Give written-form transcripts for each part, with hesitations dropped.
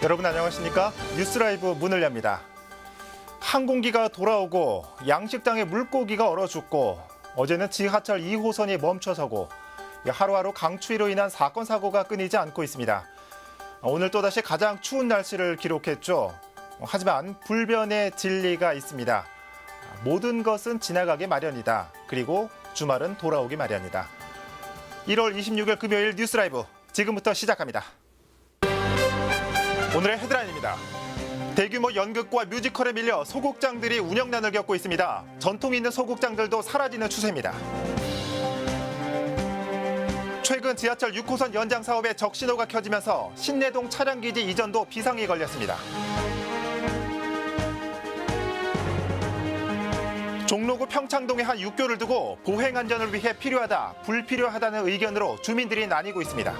여러분 안녕하십니까? 뉴스라이브 문을 엽니다. 항공기가 돌아오고 양식장에 물고기가 얼어 죽고 어제는 지하철 2호선이 멈춰서고 하루하루 강추위로 인한 사건 사고가 끊이지 않고 있습니다. 오늘 또다시 가장 추운 날씨를 기록했죠. 하지만 불변의 진리가 있습니다. 모든 것은 지나가기 마련이다. 그리고 주말은 돌아오기 마련이다. 1월 26일 금요일 뉴스라이브 지금부터 시작합니다. 오늘의 헤드라인입니다. 대규모 연극과 뮤지컬에 밀려 소극장들이 운영난을 겪고 있습니다. 전통 있는 소극장들도 사라지는 추세입니다. 최근 지하철 6호선 연장 사업에 적신호가 켜지면서 신내동 차량기지 이전도 비상이 걸렸습니다. 종로구 평창동의 한 육교를 두고 보행 안전을 위해 필요하다, 불필요하다는 의견으로 주민들이 나뉘고 있습니다.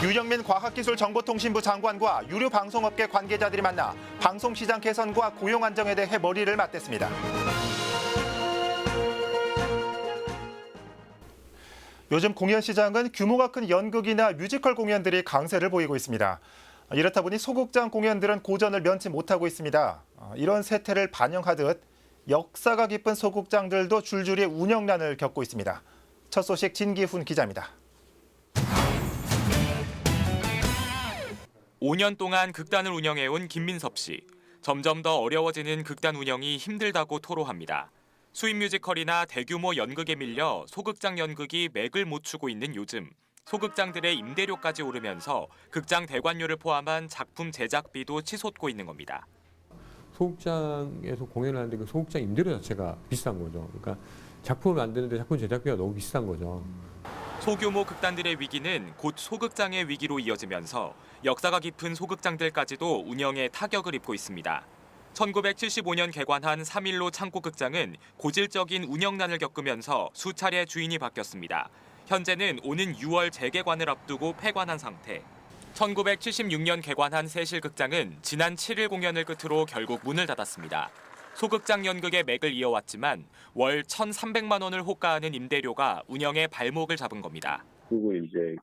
유영민 과학기술정보통신부 장관과 유료방송업계 관계자들이 만나 방송시장 개선과 고용 안정에 대해 머리를 맞댔습니다. 요즘 공연 시장은 규모가 큰 연극이나 뮤지컬 공연들이 강세를 보이고 있습니다. 이렇다 보니 소극장 공연들은 고전을 면치 못하고 있습니다. 이런 세태를 반영하듯 역사가 깊은 소극장들도 줄줄이 운영난을 겪고 있습니다. 첫 소식 진기훈 기자입니다. 5년 동안 극단을 운영해온 김민섭 씨. 점점 더 어려워지는 극단 운영이 힘들다고 토로합니다. 수입 뮤지컬이나 대규모 연극에 밀려 소극장 연극이 맥을 못 추고 있는 요즘. 소극장들의 임대료까지 오르면서 극장 대관료를 포함한 작품 제작비도 치솟고 있는 겁니다. 소극장에서 공연을 하는데 그 소극장 임대료 자체가 비싼 거죠. 그러니까 작품을 만드는데 작품 제작비가 너무 비싼 거죠. 소규모 극단들의 위기는 곧 소극장의 위기로 이어지면서 역사가 깊은 소극장들까지도 운영에 타격을 입고 있습니다. 1975년 개관한 3일로 창고극장은 고질적인 운영난을 겪으면서 수차례 주인이 바뀌었습니다. 현재는 오는 6월 재개관을 앞두고 폐관한 상태. 1976년 개관한 세실극장은 지난 7일 공연을 끝으로 결국 문을 닫았습니다. 소극장 연극의 맥을 이어왔지만 월 1,300만 원을 호가하는 임대료가 운영의 발목을 잡은 겁니다. 그리고 이제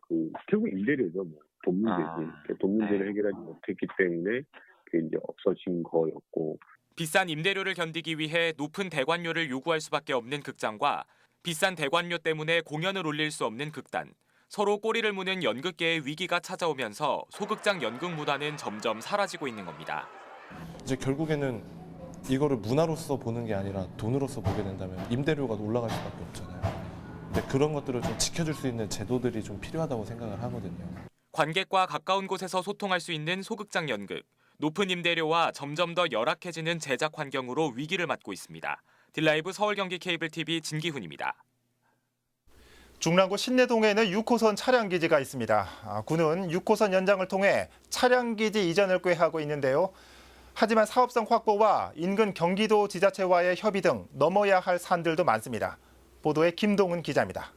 결국 임대료죠. 돈 문제지. 돈 문제를 해결하지 못했기 때문에 그게 이제 없어진 거였고. 비싼 임대료를 견디기 위해 높은 대관료를 요구할 수밖에 없는 극장과 비싼 대관료 때문에 공연을 올릴 수 없는 극단. 서로 꼬리를 무는 연극계의 위기가 찾아오면서 소극장 연극 문화는 점점 사라지고 있는 겁니다. 이제 결국에는 이거를 문화로서 보는 게 아니라 돈으로서 보게 된다면 임대료가 올라갈 수밖에 없잖아요. 근데 그런 것들을 좀 지켜줄 수 있는 제도들이 좀 필요하다고 생각을 하거든요. 관객과 가까운 곳에서 소통할 수 있는 소극장 연극. 높은 임대료와 점점 더 열악해지는 제작 환경으로 위기를 맞고 있습니다. 딜라이브 서울 경기 케이블 TV 진기훈입니다. 중랑구 신내동에는 6호선 차량기지가 있습니다. 구는 6호선 연장을 통해 차량기지 이전을 꾀하고 있는데요. 하지만 사업성 확보와 인근 경기도 지자체와의 협의 등 넘어야 할 산들도 많습니다. 보도에 김동은 기자입니다.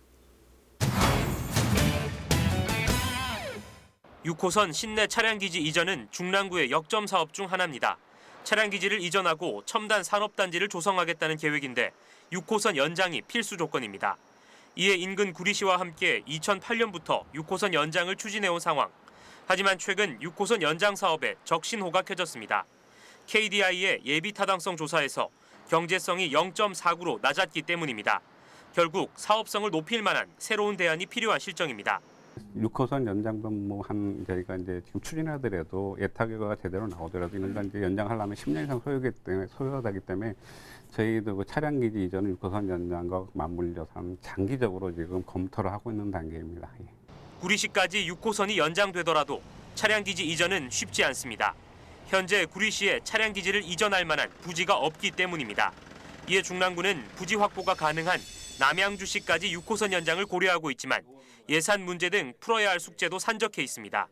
6호선 신내 차량기지 이전은 중랑구의 역점 사업 중 하나입니다. 차량기지를 이전하고 첨단 산업단지를 조성하겠다는 계획인데 6호선 연장이 필수 조건입니다. 이에 인근 구리시와 함께 2008년부터 6호선 연장을 추진해온 상황. 하지만 최근 6호선 연장 사업에 적신호가 켜졌습니다. KDI의 예비 타당성 조사에서 경제성이 0.49로 낮았기 때문입니다. 결국 사업성을 높일 만한 새로운 대안이 필요한 실정입니다. 6호선 연장분 저희가 이제 지금 추진하더라도 예타결과가 제대로 나오더라도 이런 건 이제 연장하려면 10년 이상 소요하기 때문에 저희도 그 차량 기지 이전은 6호선 연장과 맞물려서 장기적으로 지금 검토를 하고 있는 단계입니다. 구리시까지 6호선이 연장되더라도 차량 기지 이전은 쉽지 않습니다. 현재 구리시에 차량 기지를 이전할 만한 부지가 없기 때문입니다. 이에 중랑구는 부지 확보가 가능한 남양주시까지 6호선 연장을 고려하고 있지만 예산 문제 등 풀어야 할 숙제도 산적해 있습니다.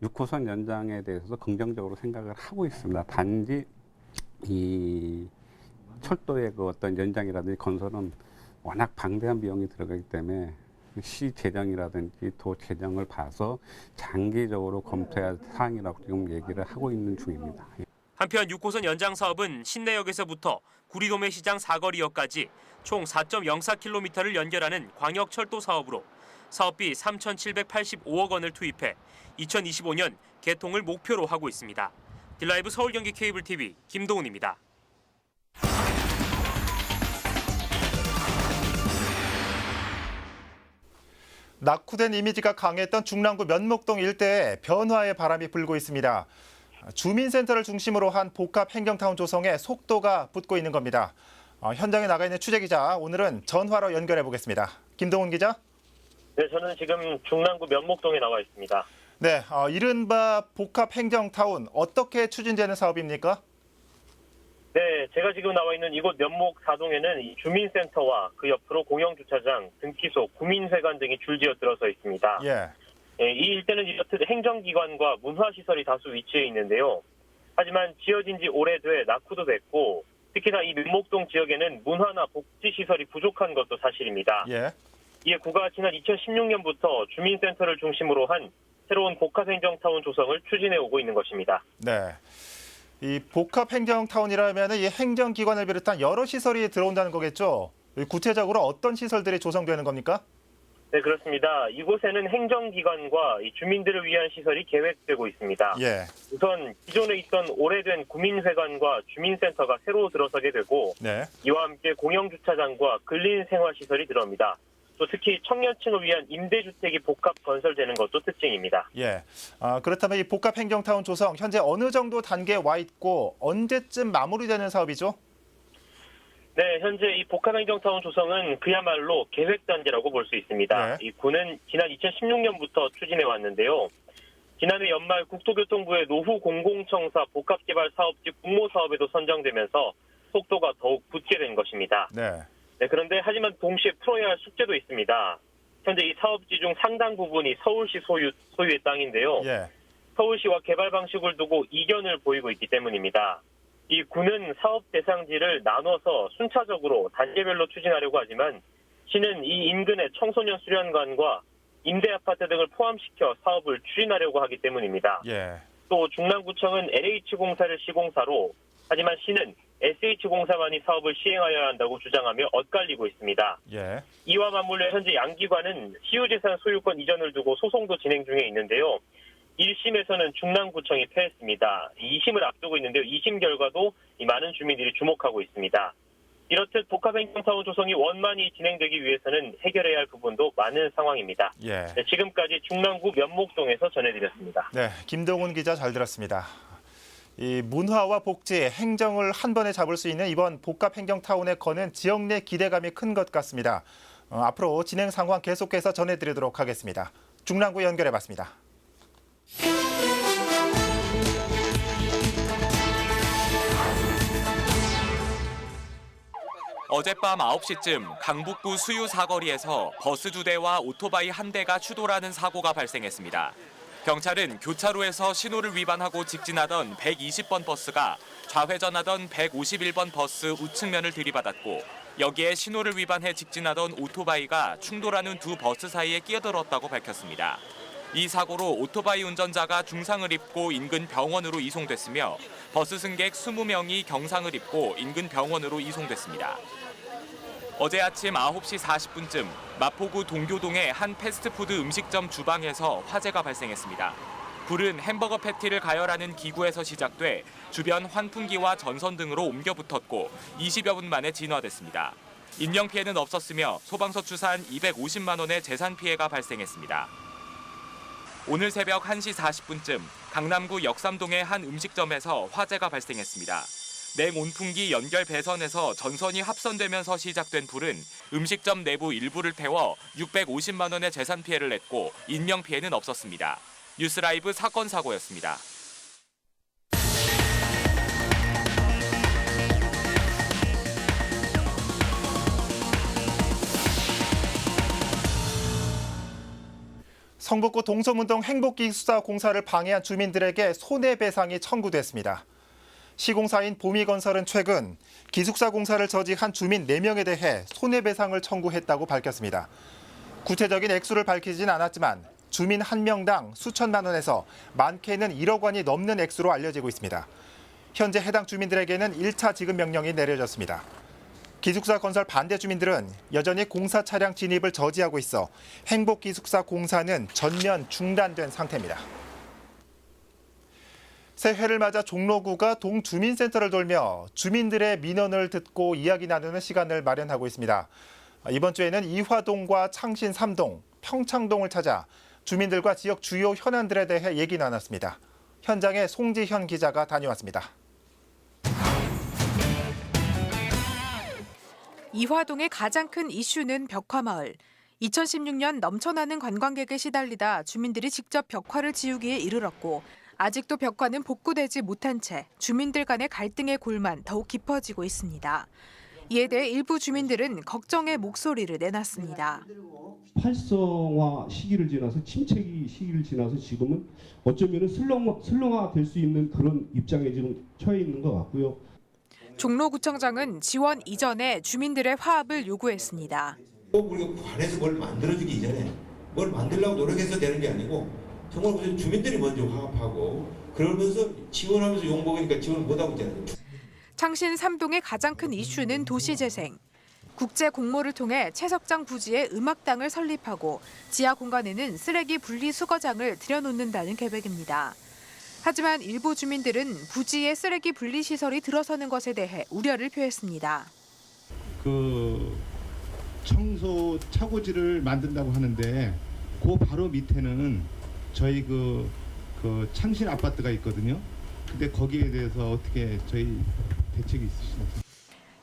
6호선 연장에 대해서도 긍정적으로 생각을 하고 있습니다. 단지 이 철도의 그 어떤 연장이라든지 건설은 워낙 방대한 비용이 들어가기 때문에 시 재정이라든지 도 재정을 봐서 장기적으로 검토해야 할 사항이라고 지금 얘기를 하고 있는 중입니다. 한편 6호선 연장 사업은 신내역에서부터 구리도매시장 사거리역까지 총 4.04km를 연결하는 광역철도 사업으로 사업비 3,785억 원을 투입해 2025년 개통을 목표로 하고 있습니다. 딜라이브 서울 경기 케이블 TV 김동훈입니다. 낙후된 이미지가 강했던 중랑구 면목동 일대에 변화의 바람이 불고 있습니다. 주민센터를 중심으로 한 복합 행정타운 조성에 속도가 붙고 있는 겁니다. 현장에 나가 있는 취재기자, 오늘은 전화로 연결해 보겠습니다. 김동훈 기자. 네, 저는 지금 중랑구 면목동에 나와 있습니다. 네, 이른바 복합 행정타운 어떻게 추진되는 사업입니까? 네, 제가 지금 나와 있는 이곳 면목 4동에는 이 주민센터와 그 옆으로 공영주차장, 등기소, 구민회관 등이 줄지어 들어서 있습니다. 예. 이 일대는 이렇듯 행정기관과 문화시설이 다수 위치해 있는데요. 하지만 지어진 지 오래돼 낙후도 됐고 특히나 이 면목동 지역에는 문화나 복지시설이 부족한 것도 사실입니다. 예. 이에 구가 지난 2016년부터 주민센터를 중심으로 한 새로운 복합행정타운 조성을 추진해 오고 있는 것입니다. 네. 이 복합 행정타운이라면 이 행정기관을 비롯한 여러 시설이 들어온다는 거겠죠? 구체적으로 어떤 시설들이 조성되는 겁니까? 네, 그렇습니다. 이곳에는 행정기관과 이 주민들을 위한 시설이 계획되고 있습니다. 예. 우선 기존에 있던 오래된 구민회관과 주민센터가 새로 들어서게 되고 네. 이와 함께 공영주차장과 근린생활시설이 들어옵니다. 또 특히 청년층을 위한 임대주택이 복합 건설되는 것도 특징입니다. 예. 그렇다면 이 복합 행정타운 조성 현재 어느 정도 단계에 와 있고 언제쯤 마무리되는 사업이죠? 네, 현재 이 복합행정타운 조성은 그야말로 계획 단계라고 볼 수 있습니다. 네. 이 구는 지난 2016년부터 추진해 왔는데요. 지난해 연말 국토교통부의 노후 공공청사 복합개발사업지 공모사업에도 선정되면서 속도가 더욱 붙게 된 것입니다. 네. 네, 그런데 하지만 동시에 풀어야 할 숙제도 있습니다. 현재 이 사업지 중 상당 부분이 서울시 소유의 땅인데요. 예. 서울시와 개발 방식을 두고 이견을 보이고 있기 때문입니다. 이 구는 사업 대상지를 나눠서 순차적으로 단계별로 추진하려고 하지만 시는 이 인근의 청소년 수련관과 임대아파트 등을 포함시켜 사업을 추진하려고 하기 때문입니다. 예. 또 중랑구청은 LH공사를 시공사로 하지만 시는 SH공사만이 사업을 시행하여야 한다고 주장하며 엇갈리고 있습니다. 예. 이와 맞물려 현재 양기관은 시유재산 소유권 이전을 두고 소송도 진행 중에 있는데요. 1심에서는 중랑구청이 패했습니다. 2심을 앞두고 있는데요. 2심 결과도 많은 주민들이 주목하고 있습니다. 이렇듯 복합행정타운 조성이 원만히 진행되기 위해서는 해결해야 할 부분도 많은 상황입니다. 예. 네, 지금까지 중랑구 면목동에서 전해드렸습니다. 네, 김동훈 기자 잘 들었습니다. 이 문화와 복지, 행정을 한 번에 잡을 수 있는 이번 복합 행정타운에 거는 지역 내 기대감이 큰 것 같습니다. 앞으로 진행 상황 계속해서 전해드리도록 하겠습니다. 중랑구 연결해봤습니다. 어젯밤 9시쯤 강북구 수유 사거리에서 버스 2대와 오토바이 1대가 추돌하는 사고가 발생했습니다. 경찰은 교차로에서 신호를 위반하고 직진하던 120번 버스가 좌회전하던 151번 버스 우측면을 들이받았고 여기에 신호를 위반해 직진하던 오토바이가 충돌하는 두 버스 사이에 끼어들었다고 밝혔습니다. 이 사고로 오토바이 운전자가 중상을 입고 인근 병원으로 이송됐으며 버스 승객 20명이 경상을 입고 인근 병원으로 이송됐습니다. 어제 아침 9시 40분쯤 마포구 동교동의 한 패스트푸드 음식점 주방에서 화재가 발생했습니다. 불은 햄버거 패티를 가열하는 기구에서 시작돼 주변 환풍기와 전선 등으로 옮겨 붙었고 20여 분 만에 진화됐습니다. 인명피해는 없었으며 소방서 추산 250만 원의 재산 피해가 발생했습니다. 오늘 새벽 1시 40분쯤 강남구 역삼동의 한 음식점에서 화재가 발생했습니다. 냉온풍기 연결 배선에서 전선이 합선되면서 시작된 불은 음식점 내부 일부를 태워 650만 원의 재산 피해를 냈고 인명 피해는 없었습니다. 뉴스라이브 사건 사고였습니다. 성북구 동서문동 행복기숙사공사를 방해한 주민들에게 손해배상이 청구됐습니다. 시공사인 보미건설은 최근 기숙사 공사를 저지한 주민 4명에 대해 손해배상을 청구했다고 밝혔습니다. 구체적인 액수를 밝히진 않았지만 주민 1명당 수천만 원에서 많게는 1억 원이 넘는 액수로 알려지고 있습니다. 현재 해당 주민들에게는 1차 지급 명령이 내려졌습니다. 기숙사 건설 반대 주민들은 여전히 공사 차량 진입을 저지하고 있어 행복기숙사 공사는 전면 중단된 상태입니다. 새해를 맞아 종로구가 동주민센터를 돌며 주민들의 민원을 듣고 이야기 나누는 시간을 마련하고 있습니다. 이번 주에는 이화동과 창신 3동, 평창동을 찾아 주민들과 지역 주요 현안들에 대해 얘기 나눴습니다. 현장에 송지현 기자가 다녀왔습니다. 이화동의 가장 큰 이슈는 벽화마을. 2016년 넘쳐나는 관광객에 시달리다 주민들이 직접 벽화를 지우기에 이르렀고 아직도 벽화는 복구되지 못한 채 주민들 간의 갈등의 골만 더욱 깊어지고 있습니다. 이에 대해 일부 주민들은 걱정의 목소리를 내놨습니다. 활성화 시기를 지나서 침체기 시기를 지나서 지금은 어쩌면 슬렁화될 수 있는 그런 입장에 지금 처해 있는 것 같고요. 종로구청장은 지원 이전에 주민들의 화합을 요구했습니다. 우리가 관에서 뭘 만들어주기 이전에 뭘 만들려고 노력해서 되는 게 아니고 정말 우선 주민들이 먼저 화합하고 그러면서 지원하면서 욕먹으니까 지원을 못하고 있잖아요. 창신 3동의 가장 큰 이슈는 도시재생. 국제 공모를 통해 채석장 부지에 음악당을 설립하고 지하 공간에는 쓰레기 분리수거장을 들여놓는다는 계획입니다. 하지만 일부 주민들은 부지에 쓰레기 분리 시설이 들어서는 것에 대해 우려를 표했습니다. 그 청소 차고지를 만든다고 하는데 그 바로 밑에는 저희 그 창신 아파트가 있거든요. 근데 거기에 대해서 어떻게 저희 대책이 있으시나요?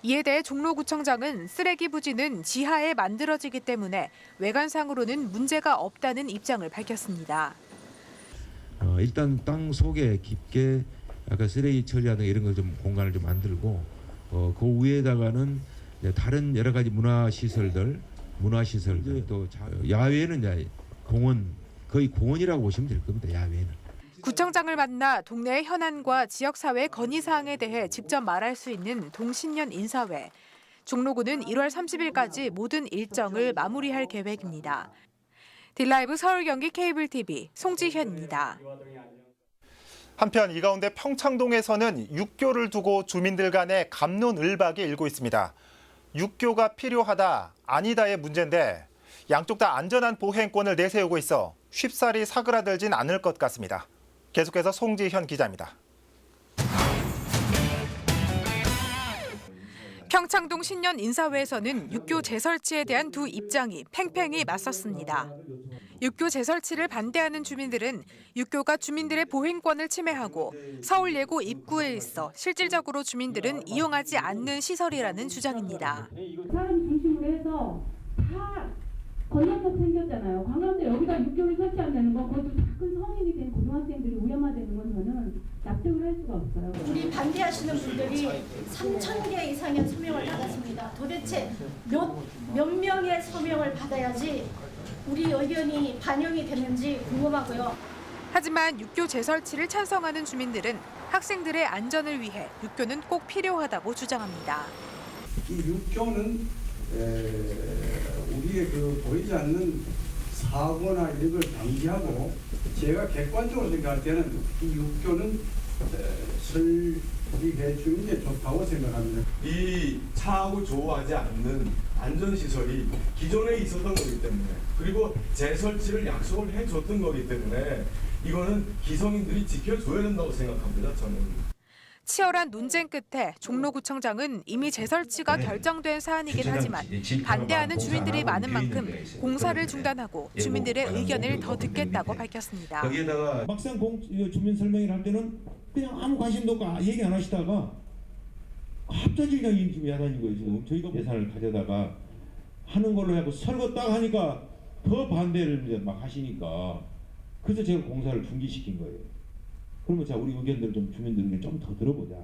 이에 대해 종로구청장은 쓰레기 부지는 지하에 만들어지기 때문에 외관상으로는 문제가 없다는 입장을 밝혔습니다. 일단 땅 속에 깊게 아까 쓰레기 처리하는 이런 거 좀 공간을 좀 만들고 그 위에다가는 다른 여러 가지 문화시설들 또 야외는 이제 공원 거의 공원이라고 보시면 될 겁니다. 야외는. 구청장을 만나 동네의 현안과 지역사회의 건의사항에 대해 직접 말할 수 있는 동신년 인사회. 종로구는 1월 30일까지 모든 일정을 마무리할 계획입니다. 딜라이브 서울 경기 케이블 TV 송지현입니다. 한편 이 가운데 평창동에서는 육교를 두고 주민들 간의 갑론을박이 일고 있습니다. 육교가 필요하다, 아니다의 문제인데 양쪽 다 안전한 보행권을 내세우고 있어 쉽사리 사그라들진 않을 것 같습니다. 계속해서 송지현 기자입니다. 평창동 신년 인사회에서는 육교 재설치에 대한 두 입장이 팽팽히 맞섰습니다. 육교 재설치를 반대하는 주민들은 육교가 주민들의 보행권을 침해하고 서울예고 입구에 있어 실질적으로 주민들은 이용하지 않는 시설이라는 주장입니다. 사람 중심으로 해서 다 건너서 생겼잖아요. 관광대 여기다 육교를 설치한다는 건 그것도 다 큰 성인이 된 고등학생들이 위험하다는 건 저는 납득을 할 수가 없어요. 우리 반대하시는 분들이 3,000개 이상의 서명을 받았습니다. 도대체 몇 명의 서명을 받아야지 우리 의견이 반영이 되는지 궁금하고요. 하지만 육교 재설치를 찬성하는 주민들은 학생들의 안전을 위해 육교는 꼭 필요하다고 주장합니다. 이 육교는 우리의 그 보이지 않는 사고나 이런 걸 방지하고 제가 객관적으로 생각할 때는 이 육교는 설립해 주는 게 좋다고 생각합니다. 이 차하고 조화하지 않는 안전시설이 기존에 있었던 거기 때문에 그리고 재설치를 약속을 해줬던 거기 때문에 이거는 기성인들이 지켜줘야 된다고 생각합니다. 저는. 치열한 논쟁 끝에 종로구청장은 이미 재설치가 결정된 사안이긴 하지만 반대하는 주민들이 많은 만큼 공사를 중단하고 주민들의 의견을 더 듣겠다고 밝혔습니다. 거기에다가 막상 주민 설명회를 할 때는 그냥 아무 관심도 없고 얘기 안 하시다가 갑자기 그냥 지금 야단인 거예요. 지금 저희가 예산을 가져다가 하는 걸로 하고 설거 딱 하니까 더 반대를 이제 막 하시니까 그래서 제가 공사를 중지시킨 거예요. 그러면 자 우리 의견들 좀 주민들 의견 좀 더 들어보자.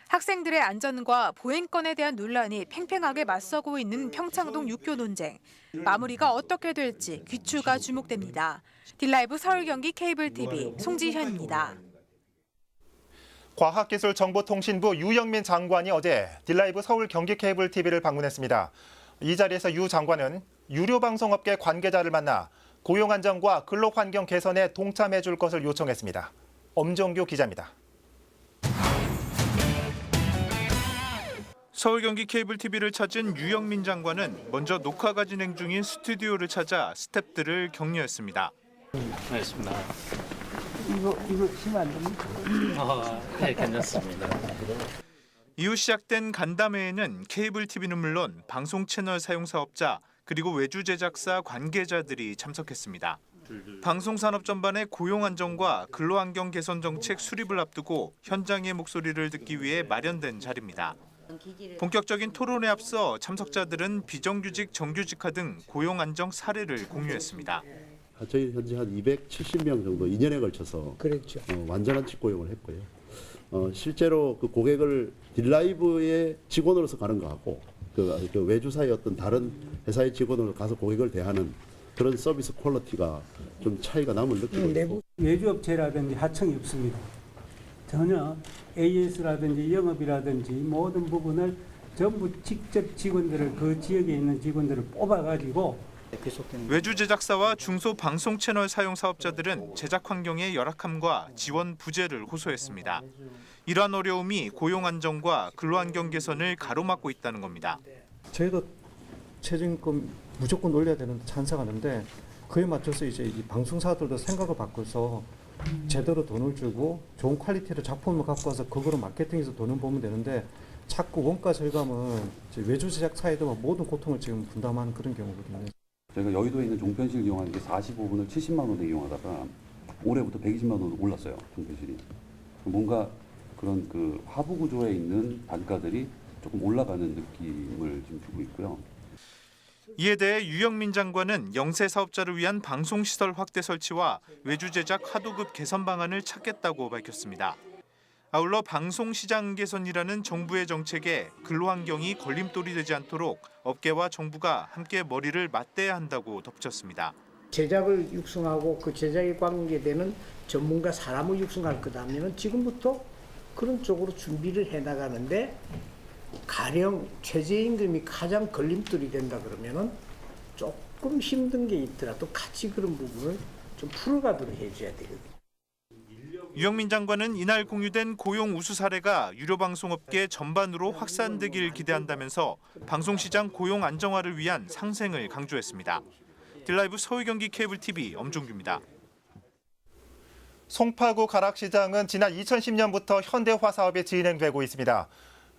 학생들의 안전과 보행권에 대한 논란이 팽팽하게 맞서고 있는 평창동 육교 논쟁. 마무리가 어떻게 될지 귀추가 주목됩니다. 딜라이브 서울 경기 케이블 TV 송지현입니다. 과학기술정보통신부 유영민 장관이 어제 딜라이브 서울 경기 케이블 TV를 방문했습니다. 이 자리에서 유 장관은 유료 방송업계 관계자를 만나 고용 안정과 근로 환경 개선에 동참해 줄 것을 요청했습니다. 엄정규 기자입니다. 서울 경기 케이블 TV를 찾은 유영민 장관은 먼저 녹화가 진행 중인 스튜디오를 찾아 스태프들을 격려했습니다. 알겠습니다. 이거 치면 안 됩니까? 네, 괜찮습니다. 이후 시작된 간담회에는 케이블 TV는 물론 방송 채널 사용 사업자 그리고 외주 제작사 관계자들이 참석했습니다. 방송산업 전반의 고용 안정과 근로환경 개선 정책 수립을 앞두고 현장의 목소리를 듣기 위해 마련된 자리입니다. 본격적인 토론에 앞서 참석자들은 비정규직, 정규직화 등 고용 안정 사례를 공유했습니다. 저희 현재 한 270명 정도 2년에 걸쳐서 그렇죠. 완전한 직고용을 했고요. 실제로 그 고객을 딜라이브의 직원으로서 가는 거하고 그 외주사의 어떤 다른 회사의 직원으로 가서 고객을 대하는 그런 서비스 퀄리티가 좀 차이가 남을 느끼고 있고. 외주업체라든지 하청이 없습니다. 전혀 AS라든지 영업이라든지 모든 부분을 전부 직접 직원들을 그 지역에 있는 직원들을 뽑아가지고 외주 제작사와 중소 방송 채널 사용 사업자들은 제작 환경의 열악함과 지원 부재를 호소했습니다. 이러한 어려움이 고용 안정과 근로환경 개선을 가로막고 있다는 겁니다. 저희도 최저임금 무조건 올려야 되는데 찬성하는데 그에 맞춰서 이제 이 방송사들도 생각을 바꿔서 제대로 돈을 주고 좋은 퀄리티로 작품을 갖고 와서 그거로 마케팅해서 돈을 벌면 되는데 자꾸 원가 절감은 외주 제작사에도 모든 고통을 지금 분담하는 그런 경우거든요. 저희가 여의도에 있는 종편실을 이용하는 게 45분을 70만 원에 이용하다가 올해부터 120만 원으로 올랐어요. 종편실이. 뭔가 그런 그 하부 구조에 있는 단가들이 조금 올라가는 느낌을 좀 주고 있고요. 이에 대해 유영민 장관은 영세 사업자를 위한 방송시설 확대 설치와 외주 제작 하도급 개선 방안을 찾겠다고 밝혔습니다. 아울러 방송시장 개선이라는 정부의 정책에 근로환경이 걸림돌이 되지 않도록 업계와 정부가 함께 머리를 맞대야 한다고 덧붙였습니다. 제작을 육성하고 그 제작에 관계되는 전문가 사람을 육성할 거다면 지금부터 그런 쪽으로 준비를 해나가는데 가령 최저임금이 가장 걸림돌이 된다 그러면은 조금 힘든 게 있더라도 같이 그런 부분을 좀 풀어가도록 해줘야 되거든요. 유영민 장관은 이날 공유된 고용 우수 사례가 유료방송업계 전반으로 확산되길 기대한다면서 방송시장 고용 안정화를 위한 상생을 강조했습니다. 딜라이브 서울 경기 케이블 TV 엄종규입니다. 송파구 가락시장은 지난 2010년부터 현대화 사업이 진행되고 있습니다.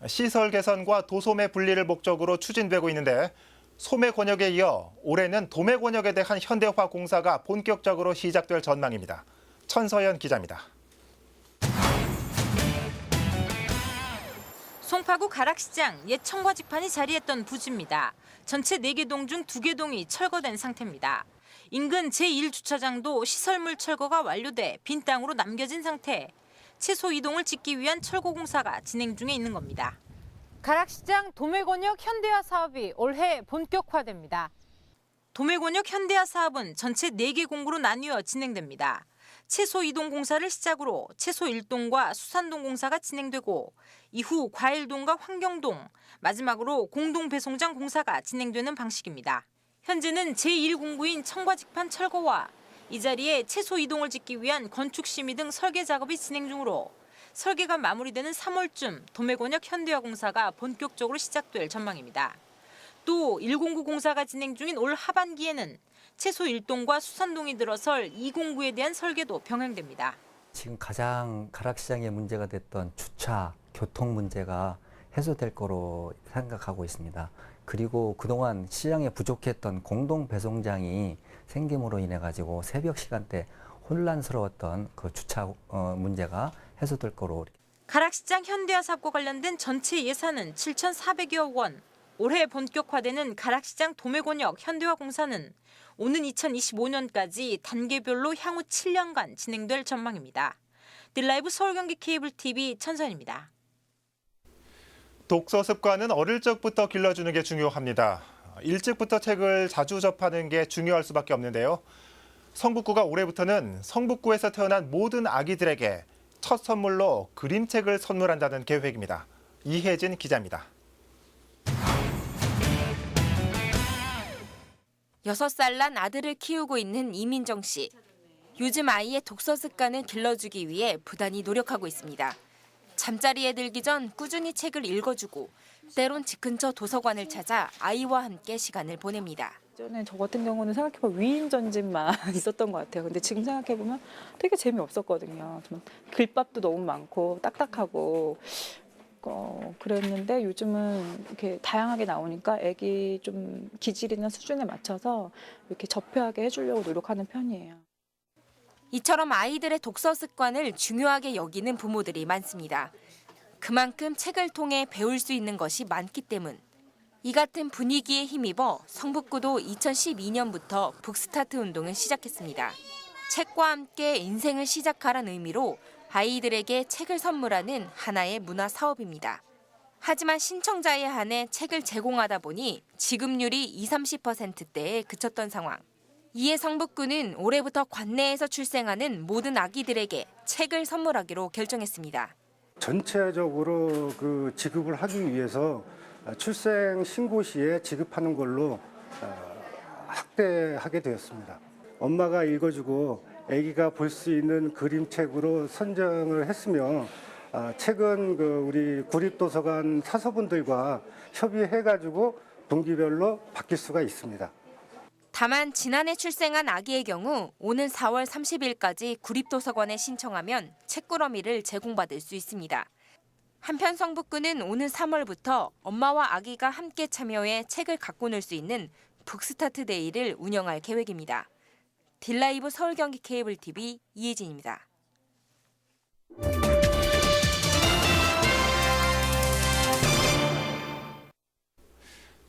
시설 개선과 도소매 분리를 목적으로 추진되고 있는데 소매 권역에 이어 올해는 도매 권역에 대한 현대화 공사가 본격적으로 시작될 전망입니다. 천서연 기자입니다. 송파구 가락시장 옛 청과지판이 자리했던 부지입니다. 전체 4개 동 중 2개 동이 철거된 상태입니다. 인근 제1주차장도 시설물 철거가 완료돼 빈 땅으로 남겨진 상태. 채소 이동을 짓기 위한 철거 공사가 진행 중에 있는 겁니다. 가락시장 도매권역 현대화 사업이 올해 본격화됩니다. 도매권역 현대화 사업은 전체 4개 공구로 나뉘어 진행됩니다. 채소 이동 공사를 시작으로 채소 1동과 수산동 공사가 진행되고 이후 과일동과 환경동, 마지막으로 공동 배송장 공사가 진행되는 방식입니다. 현재는 제1공구인 청과직판 철거와 이 자리에 채소 이동을 짓기 위한 건축 심의 등 설계 작업이 진행 중으로 설계가 마무리되는 3월쯤 도매권역 현대화 공사가 본격적으로 시작될 전망입니다. 또 1공구 공사가 진행 중인 올 하반기에는 채소 1동과 수산동이 들어설 2공구에 대한 설계도 병행됩니다. 지금 가장 가락시장의 문제가 됐던 주차, 교통 문제가 해소될 거로 생각하고 있습니다. 그리고 그동안 시장에 부족했던 공동 배송장이 생김으로 인해 가지고 새벽 시간대 혼란스러웠던 그 주차 문제가 해소될 거로. 가락시장 현대화 사업과 관련된 전체 예산은 7,400여 원. 올해 본격화되는 가락시장 도매권역 현대화 공사는 오는 2025년까지 단계별로 향후 7년간 진행될 전망입니다. 딜라이브 서울 경기 케이블 TV 천선입니다. 독서 습관은 어릴 적부터 길러주는 게 중요합니다. 일찍부터 책을 자주 접하는 게 중요할 수밖에 없는데요. 성북구가 올해부터는 성북구에서 태어난 모든 아기들에게 첫 선물로 그림책을 선물한다는 계획입니다. 이혜진 기자입니다. 6살 난 아들을 키우고 있는 이민정 씨. 요즘 아이의 독서 습관을 길러주기 위해 부단히 노력하고 있습니다. 잠자리에 들기 전 꾸준히 책을 읽어주고 때론 집 근처 도서관을 찾아 아이와 함께 시간을 보냅니다. 예전에 저 같은 경우는 생각해보면 위인 전집만 있었던 것 같아요. 근데 지금 생각해보면 되게 재미없었거든요. 좀 글밥도 너무 많고 딱딱하고 그랬는데 요즘은 이렇게 다양하게 나오니까 애기 좀 기질이나 수준에 맞춰서 이렇게 접해하게 해주려고 노력하는 편이에요. 이처럼 아이들의 독서 습관을 중요하게 여기는 부모들이 많습니다. 그만큼 책을 통해 배울 수 있는 것이 많기 때문. 이 같은 분위기에 힘입어 성북구도 2012년부터 북스타트 운동을 시작했습니다. 책과 함께 인생을 시작하라는 의미로 아이들에게 책을 선물하는 하나의 문화 사업입니다. 하지만 신청자에 한해 책을 제공하다 보니 지급률이 20-30%대에 그쳤던 상황. 이에 성북구는 올해부터 관내에서 출생하는 모든 아기들에게 책을 선물하기로 결정했습니다. 전체적으로 그 지급을 하기 위해서 출생 신고 시에 지급하는 걸로 확대하게 되었습니다. 엄마가 읽어주고 아기가 볼 수 있는 그림책으로 선정을 했으며 책은 우리 구립도서관 사서분들과 협의해가지고 분기별로 바뀔 수가 있습니다. 다만 지난해 출생한 아기의 경우 오는 4월 30일까지 구립도서관에 신청하면 책꾸러미를 제공받을 수 있습니다. 한편 성북구는 오는 3월부터 엄마와 아기가 함께 참여해 책을 갖고 놀 수 있는 북스타트 데이를 운영할 계획입니다. 딜라이브 서울경기 케이블 TV 이혜진입니다.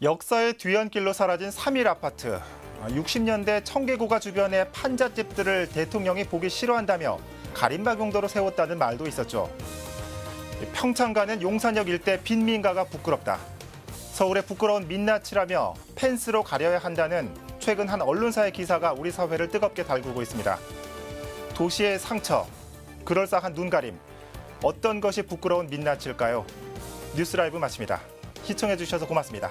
역사의 뒤안길로 사라진 3일 아파트. 60년대 청계고가 주변의 판잣집들을 대통령이 보기 싫어한다며 가림막용도로 세웠다는 말도 있었죠. 평창가는 용산역 일대 빈민가가 부끄럽다. 서울의 부끄러운 민낯이라며 펜스로 가려야 한다는 최근 한 언론사의 기사가 우리 사회를 뜨겁게 달구고 있습니다. 도시의 상처, 그럴싸한 눈가림, 어떤 것이 부끄러운 민낯일까요? 뉴스라이브 마칩니다. 시청해주셔서 고맙습니다.